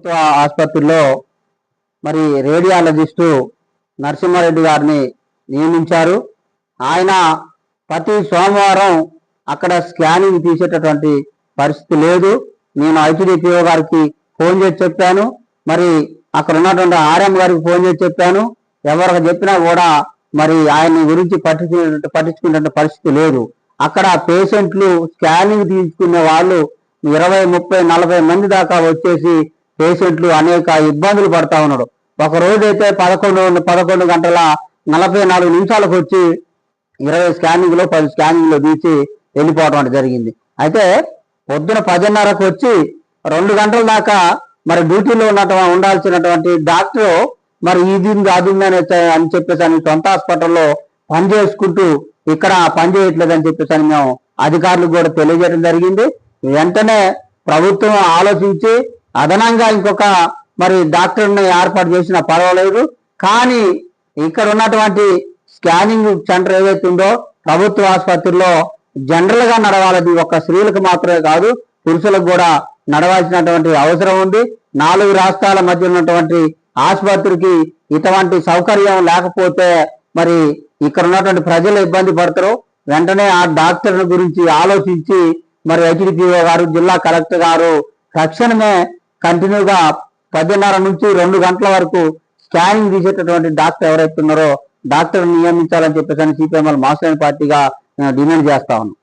ఆసుపత్రిలో మరి రేడియాలజిస్టు నరసింహారెడ్డి గారిని నియమించారు. ఆయన ప్రతి సోమవారం అక్కడ స్కానింగ్ తీసేటటువంటి పరిస్థితి లేదు. నేను ఐటీడీపీఓ గారికి ఫోన్ చేసి చెప్పాను, మరి అక్కడ ఉన్నటువంటి ఆర్ఎం గారికి ఫోన్ చేసి చెప్పాను. ఎవరికి చెప్పినా కూడా మరి ఆయన గురించి పట్టించుకునే పరిస్థితి లేదు. అక్కడ పేషెంట్లు స్కానింగ్ తీసుకునే వాళ్ళు 20, 30, 40 మంది దాకా వచ్చేసి పేషెంట్లు అనేక ఇబ్బందులు పడతా ఉన్నాడు. ఒక రోజైతే 11 గంటల 44 నిమిషాలకు వచ్చి 20 స్కానింగ్లో 10 స్కానింగ్లో తీసి వెళ్ళిపోవడం జరిగింది. అయితే పొద్దున 10:30కు వచ్చి 2 గంటల దాకా మరి డ్యూటీలో ఉండాల్సినటువంటి డాక్టర్ మరి ఇది అది అని చెప్పేసి అని సొంత హాస్పిటల్లో పనిచేసుకుంటూ ఇక్కడ పనిచేయట్లేదని చెప్పేసి మేము అధికారులకు కూడా తెలియజేయడం జరిగింది. వెంటనే ప్రభుత్వం ఆలోచించి అదనంగా ఇంకొక మరి డాక్టర్ని ఏర్పాటు చేసినా పర్వాలేదు, కానీ ఇక్కడ ఉన్నటువంటి స్కానింగ్ సెంటర్ ఏదైతే ఉందో ప్రభుత్వ ఆసుపత్రిలో జనరల్ గా నడవాలది. ఒక స్త్రీలకు మాత్రమే కాదు, పురుషులకు కూడా నడవాల్సినటువంటి అవసరం ఉంది. 4 రాష్ట్రాల మధ్య ఉన్నటువంటి ఆసుపత్రికి ఇటువంటి సౌకర్యం లేకపోతే మరి ఇక్కడ ఉన్నటువంటి ప్రజలు ఇబ్బంది పడతారు. వెంటనే ఆ డాక్టర్ గురించి ఆలోచించి మరి హెచ్డిపిఓ గారు, జిల్లా కలెక్టర్ గారు తక్షణమే కంటిన్యూగా 10:30 నుంచి 2 గంటల వరకు స్కానింగ్ తీసేటటువంటి డాక్టర్ ఎవరైతే ఉన్నారో డాక్టర్ నియమించాలని చెప్పేసి సిపిఎంఎల్ మాస్టర్ పార్టీగా డిమాండ్ చేస్తా ఉన్నాం.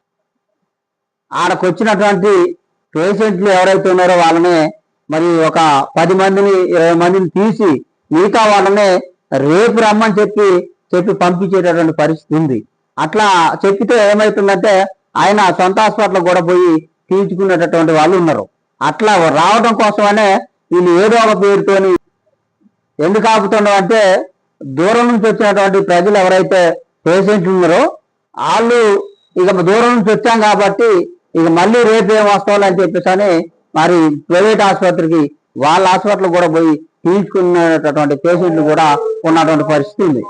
ఆడకు వచ్చినటువంటి పేషెంట్లు ఎవరైతే ఉన్నారో వాళ్ళనే మరి ఒక 10 మందిని 20 మందిని తీసి మిగతా వాళ్ళనే రేపు రమ్మని చెప్పి పంపించేటటువంటి పరిస్థితి ఉంది. అట్లా చెప్పితే ఏమవుతుందంటే ఆయన సొంత హాస్పిటల్ కూడా పోయి తీర్చుకునేటటువంటి వాళ్ళు ఉన్నారు. అట్లా రావడం కోసమనే వీళ్ళు ఏదో ఒక పేరుతోని ఎందుకు ఆపుతున్నాం అంటే దూరం నుంచి వచ్చినటువంటి ప్రజలు ఎవరైతే పేషెంట్లు ఉన్నారో వాళ్ళు ఇక దూరం నుంచి వచ్చాం కాబట్టి ఇక మళ్ళీ రేపు ఏం వస్తామని అని చెప్పేసి మరి ప్రైవేట్ ఆసుపత్రికి వాళ్ళ హాస్పిటల్ కూడా పోయి తీసుకునేటటువంటి పేషెంట్లు కూడా ఉన్నటువంటి పరిస్థితి ఉంది.